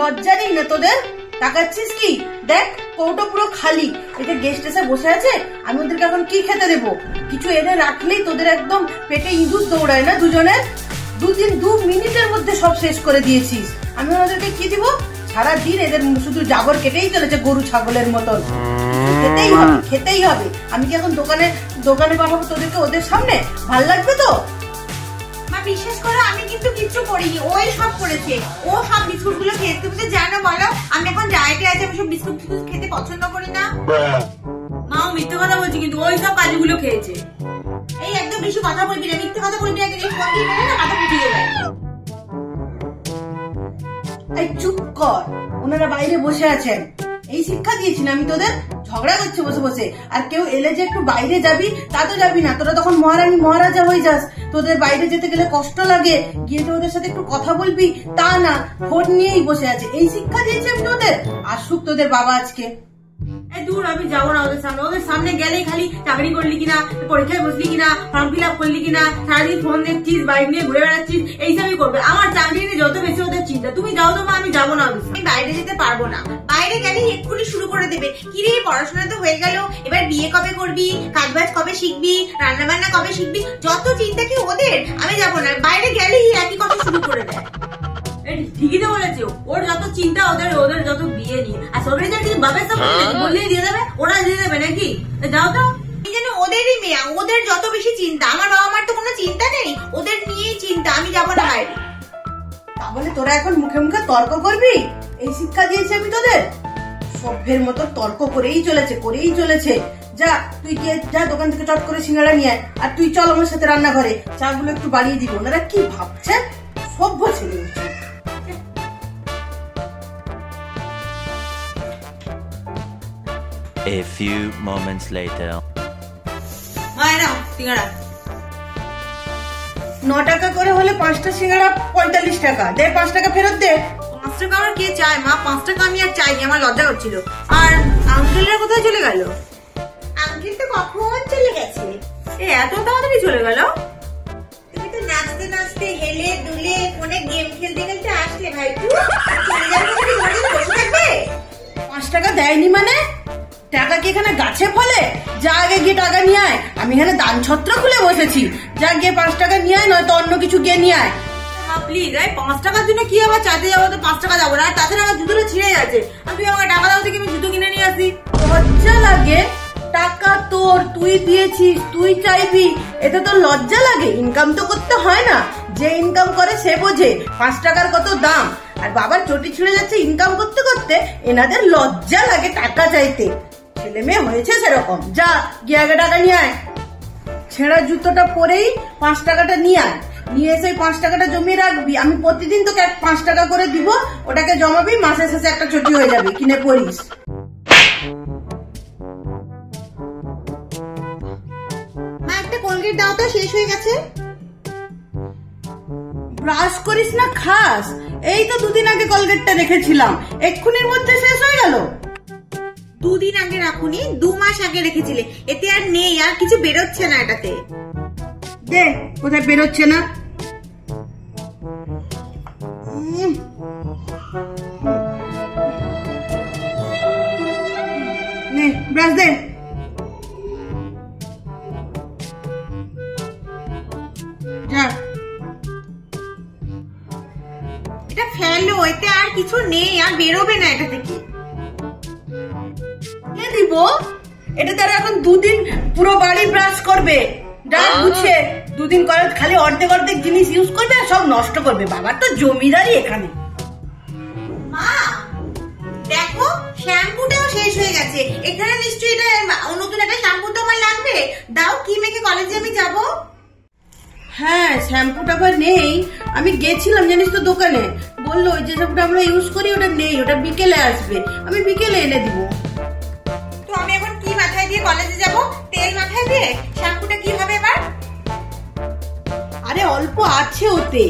লজ্জা নেই না তোদের? তাকাচ্ছিস কি? দেখ কৌটো পুরো খালি। এটা গেস্ট এসে বসে আছে, আমি ওদেরকে এখন কি খেতে দেবো? কিছু এনে রাখলেই তোদের একদম পেটে ইঁদুর দৌড়ায় না দুজনের। 2 মিনিটের মধ্যে সব শেষ করে দিয়েছিস। আমি ওদেরকে কি দিব? সারাদিন এদের শুধু জাবর কেটেই চলেছে গরু ছাগলের মতন। খেতেই হবে। আমি কি এখন দোকানে পাঠাবো তোদেরকে ওদের সামনে? ভাল লাগবে তো? মা বিশ্বাস করো, আমি কিন্তু কিচ্ছু করিনি, ওই সব করেছে। ও সব বিস্কুট গুলো খেতে। তুমি তো জানো বলো আমি এখন ডায়েটে আছি, আমি সব বিস্কুট খেতে পছন্দ করি না। মাও মিথ্যে কথা বলছি, কিন্তু ওই সব কাজগুলো খেয়েছে। এই একদম বেশি কথা বলবি না, মিথ্যে কথা বলবি না, ফোন দিয়ে না মাথা ফুটিয়ে দেয়। এই চুপ কর, ওনারা বাইরে বসে আছেন। এই শিক্ষা দিয়েছি না আমি তোদের? ঝগড়া করছে বসে বসে। আর কেউ এলে যে একটু বাইরে যাবি, তা তো যাবি না। তোরা তখন মহারানী মহারাজা হয়ে যাস। তোদের বাইরে যেতে গেলে কষ্ট লাগে, গিয়ে তো ওদের সাথে একটু কথা বলবি, তা না, ফোন নিয়েই বসে আছে। এই শিক্ষা দিয়েছি আমি তোদের? আসুক তোদের বাবা আজকে। দূর, আমি যাবো না ওদের সামনে। ওদের সামনে গেলেই খালি চাকরি করলি কিনা, পরীক্ষায় বসলি কিনা, ফর্ম ফিল আপ করলি কিনা, সারাদিন ফোন দেখছিস, বাইক নিয়ে ঘুরে বেড়াচ্ছিস, এইসবই করবে। আমার চাকরি নিয়ে যত বেশি ওদের চিন্তা। তুমি যাও তো মা, আমি যাবো না। আমি বাইরে যেতে পারবো না। বাইরে গেলে এক্ষুনি শুরু করে দেবে, কিরে পড়াশোনা তো হয়ে গেল, এবার বিয়ে কবে করবি, কাজবাজ কবে শিখবি, রান্না বান্না কবে শিখবি, যত চিন্তা কি ওদের। আমি যাবো না। বাইরে গেলেই একই কথা শুরু করে দেয়। ঠিকই তো বলেছে, ওর যত চিন্তা ওদের যত বিয়ে নিয়ে। আর সরকারি চাকরি বাবার সব বললেই দিয়ে দেবে, ওরা দিয়ে দেবে নাকি? যাও তো। যেন ওদেরই মেয়ে, ওদের যত বেশি চিন্তা। আমার বাবা মার তো কোনো চিন্তা নেই, ওদের নিয়েই চিন্তা। আমি যাবো না বাইরে। তাহলে তোরা এখন মুখে মুখে তর্ক করবি? এই শিক্ষা দিয়েছি আমি তোদের? সভ্যের মতো তর্ক করেই চলেছে। যা তুই গিয়ে যা দোকান থেকে চট করে সিঙ্গাড়া নিয়ে আয়। আর তুই চল আমার সাথে রান্নাঘরে, চাগুলো একটু বাড়িয়ে দিব। ওনারা কি ভাবছে? সভ্য ছেলে। A few moments later. সিঙ্গাড়া 9 টাকা করে হলে 5টা সিঙ্গাড়া 45 টাকা। দে 5 টাকা ফেরত দে। 5 টাকা আমার কে চায় মা? 5 টাকা আমি আর চাইনি, আমার লজ্জা হচ্ছিল। আর আঙ্কেলরা কোথায় চলে গেল? আঙ্কেল তো কখন চলে গেছে। এত তাড়াতাড়ি চলে গেল? তুমি তো নাচতে নাচতে হেলে দুলে ফোনে গেম খেলতে খেলতে আসলে ভাই। চলে যাবে বসে থাকবে? 5 টাকা দেয়নি মানে? টাকা কি এখানে গাছে ফলে? যা আগে গিয়ে টাকা নিয়ে আয়। আমি এখানে দান ছত্র খুলে বসেছি। যা গিয়ে 5 টাকা নিয়ে আয়, নয়তো অন্য কিছু গিয়ে নিয়ে আয়। প্লিজ, 5 টাকার জন্য কি আবার চাইতে যাবো? তো 5 টাকা যাবো না। আর তাছাড়া আমার জুতোটা ছিঁড়ে যাচ্ছে। আর তুই আমাকে টাকা দাও থেকে আমি জুতো কিনে নিয়ে আসি। লজ্জা লাগে? টাকা তোর, তুই দিয়েছিস, তুই চাইবি, এটা তো লজ্জা লাগে? ইনকাম তো করতে হয় না? যে ইনকাম করে সে বোঝে 5 টাকার কত দাম। আর বাবার চটি ছিঁড়ে যাচ্ছে ইনকাম করতে করতে, এনাদের লজ্জা লাগে টাকা চাইতে। ছেলে মেয়ে হয়েছে সেরকম। যা গিয়ে আগে টাকা নিয়ে আয়। ছেঁড়া জুতোটা পরেই 5 টাকাটা নিয়ে আয়। নিয়ে এসে 5 টাকাটা জমিয়ে রাখবি। আমি প্রতিদিন তোকে 5 টাকা করে দিব, ওটাকে জমাবি, মাসের শেষে একটা চটি হয়ে যাবে, কিনে পরিস। মা একটা কোলগেট দাও তো, শেষ হয়ে গেছে। ব্রাশ করিস না, খাস? এই তো 2 দিন আগে কলগেটটা রেখেছিলাম, এক্ষুনির মধ্যে শেষ হয়ে গেল। 2 দিন আগে রাখুনি, 2 মাস আগে রেখেছিলে। এতে আর নেই, আর কিছু বেরোচ্ছে না এটাতে। দে, কোথায় বেরোচ্ছে না? নে ব্রাশ দে। যা এটা ফেলো, এতে আর কিছু নেই, আর বেরোবে না এটা থেকে। দিব এটা তারা এখন 2 দিন পুরো বাড়ি ব্রাশ করবে। বুঝছে 2 দিন করে খালি অর্ধেক জিনিস ইউজ করবে আর সব নষ্ট করবে। বাবার তো জমিদারি এখানে। মা দেখো, শ্যাম্পুটাও শেষ হয়ে গেছে। এখানে নিশ্চয়ই এটা নতুন একটা শ্যাম্পু তো আমার লাগবে। দাও, কি মেখে কলেজে আমি যাব? হ্যাঁ, শ্যাম্পুটা আবার নেই। আমি গেছিলাম জানিস তো দোকানে, বললো যে শ্যাম্পুটা আমরা ইউজ করি ওটা নেই, ওটা বিকেলে আসবে। আমি বিকেলে এনে দিব। তো আমি এখন কি মাথায় দিয়ে কলেজে যাব? তেল মাথায় দিয়ে? শ্যাম্পুটা কি হবে এবার? আরে অল্প আছে ওতে,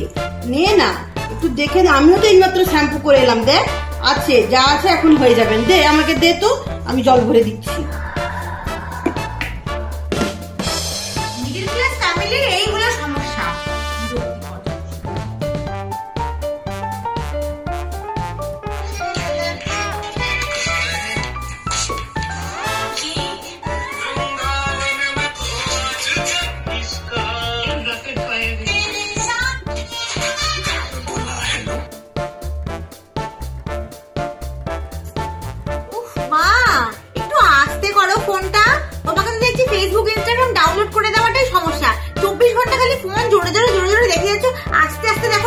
নে না, একটু দেখে না। আমিও তো এইমাত্র শ্যাম্পু করে এলাম। দেখ আছে, যা আছে এখন হয়ে যাবেন। দে আমাকে দে তো, আমি জল ভরে দিচ্ছি। মিডল ক্লাস ফ্যামিলির এইগুলো সমস্যা।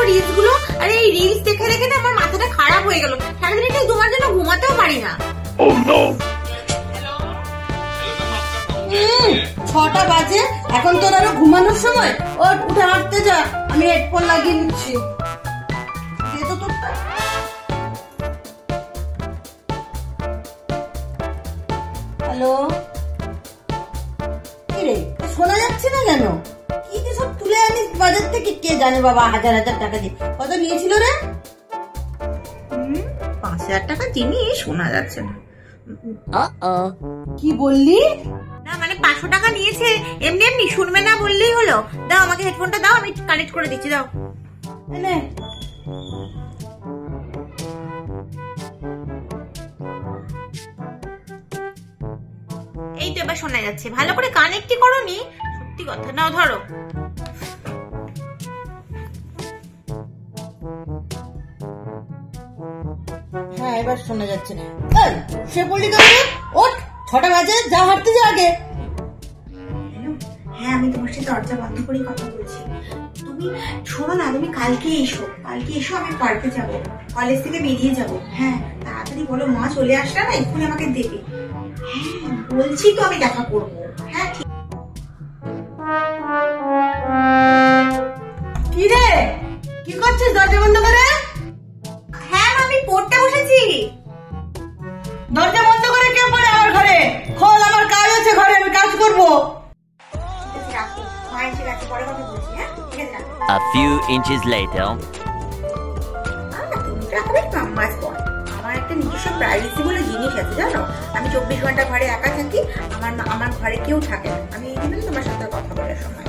রিলস গুলো, আরে এই রিলস দেখে দেখে না আমার মাথাটা খারাপ হয়ে গেল, সারাদিন একটু তোমার জন্য ঘুমাতেও পারি না। 6টা বাজে, এখন তোর আরো ঘুমানোর সময়? ওর উঠে হাঁটতে যা, আমি হেডফোন লাগিয়ে নিচ্ছি। হ্যালো, কি রে শোনা যাচ্ছে না কেন? কি যে সব তুলে আনিস বাজার থেকে, কে জানে বাবা, হাজার হাজার টাকা দিয়ে। কত নিয়েছিল রে? 5,000 টাকা জিনিস শোনা যাচ্ছে না। কি বললি? না মানে 500 টাকা নিয়েছে, এমনি এমনি শুনবে না বললেই হলো। দাও আমাকে হেডফোনটা দাও, আমি কানেক্ট করে দিচ্ছি, দাও। নে এই তো এবার শোনা যাচ্ছে, ভালো করে কানেক্টই করোনি, সত্যি কথা। নাও ধরো। হ্যাঁ এবার শোনা যাচ্ছে। সে বললি কেন? ওঠ, 6টা বাজে, যা হাঁটতে যা আগে। হ্যাঁ আমি তোমার সাথে দরজা বন্ধ করে কথা বলছি। তুমি শোনো না, তুমি কালকে এসো, আমি পার্কে যাবো, কলেজ থেকে বেরিয়ে যাবো। হ্যাঁ তাড়াতাড়ি বলো, মা চলে আসলে না এক্ষুনি আমাকে দেবে। হ্যাঁ বলছি তো আমি দেখা করবো। হ্যাঁ ঠিক। কি রে, কি করছিস দরজা বন্ধ করে? হ্যাঁ আমি পড়তে বসেছি। দরজা বন্ধ করে কে পড়ে আমার ঘরে? খোল, আমার কাজ আছে ঘরে, আমি কাজ করবো। রাখো, মা এসে গেছে, পরে কথা বলছি। হ্যাঁ ঠিক আছে। A few inches later. আমার একটা নিজস্ব প্রাইভেসি বলে জিনিস আছে জানো। আমি 24 ঘন্টা ঘরে একা থাকি, আমার ঘরে কেউ থাকে না। আমি এই জন্য তোমার সাথে কথা বলার সময়।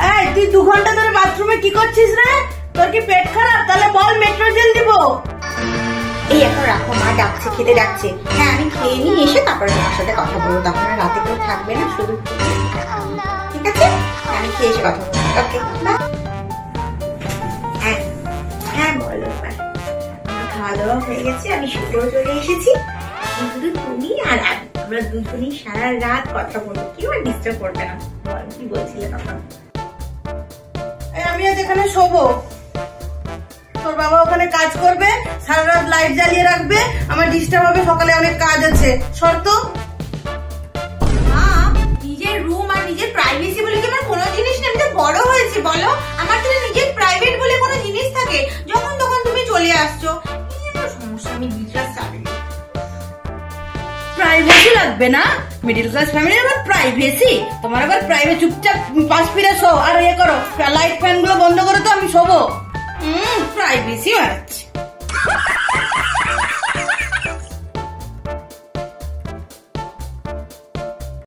এই তুই 2 ঘন্টা ধরে বাথরুমে কি করছিস রে? তোর কি পেট খারাপ? তাহলে বল, মেট্রোজেল দিব। এই এখন রাখো, মা ডাকছে, খেতে ডাকছে। হ্যাঁ আমি খেয়ে নিয়ে এসে তারপরে তোমার সাথে কথা বলবো, তখন আর রাতে কেউ থাকবে না, শুধু ঠিক আছে? আমি খেয়ে এসে কথা বলবো। ওকে হ্যাঁ হ্যাঁ বলো। এবার আমার খাওয়া দাওয়া হয়ে গেছে, আমি শুতেও চলে এসেছি। শুধু তুমি আর আমরা দুজনেই সারা রাত কথা বলবো, কেউ আর ডিস্টার্ব করবে না। বল কি বলছিলে তখন? আমি আজ এখানে শোবো, তোর বাবা ওখানে কাজ করবে, সারা রাত লাইট জ্বালিয়ে রাখবে, আমার ডিস্টার্ব হবে, সকালে অনেক কাজ আছে। শর্ত? নিজের রুম আর নিজের প্রাইভেসি বলে কি আমার কোনো জিনিস নেই? আমি তো বড় হয়েছি, বলো আমার তো নিজের প্রাইভেট বলে কোনো জিনিস থাকে? যখন তখন তুমি চলে আসছো, সমস্যা। আমি মিডল ক্লাস ফ্যামিলি, প্রাইভেসি লাগবে না? মিডিল ক্লাস ফ্যামিলি আবার প্রাইভেসি? তোমার আবার প্রাইভেট? চুপচাপ পাশ ফিরে শো, আর ইয়ে করো, লাইট ফ্যান গুলো বন্ধ করো তো, আমি শোবো। প্রাইভেসি আছে।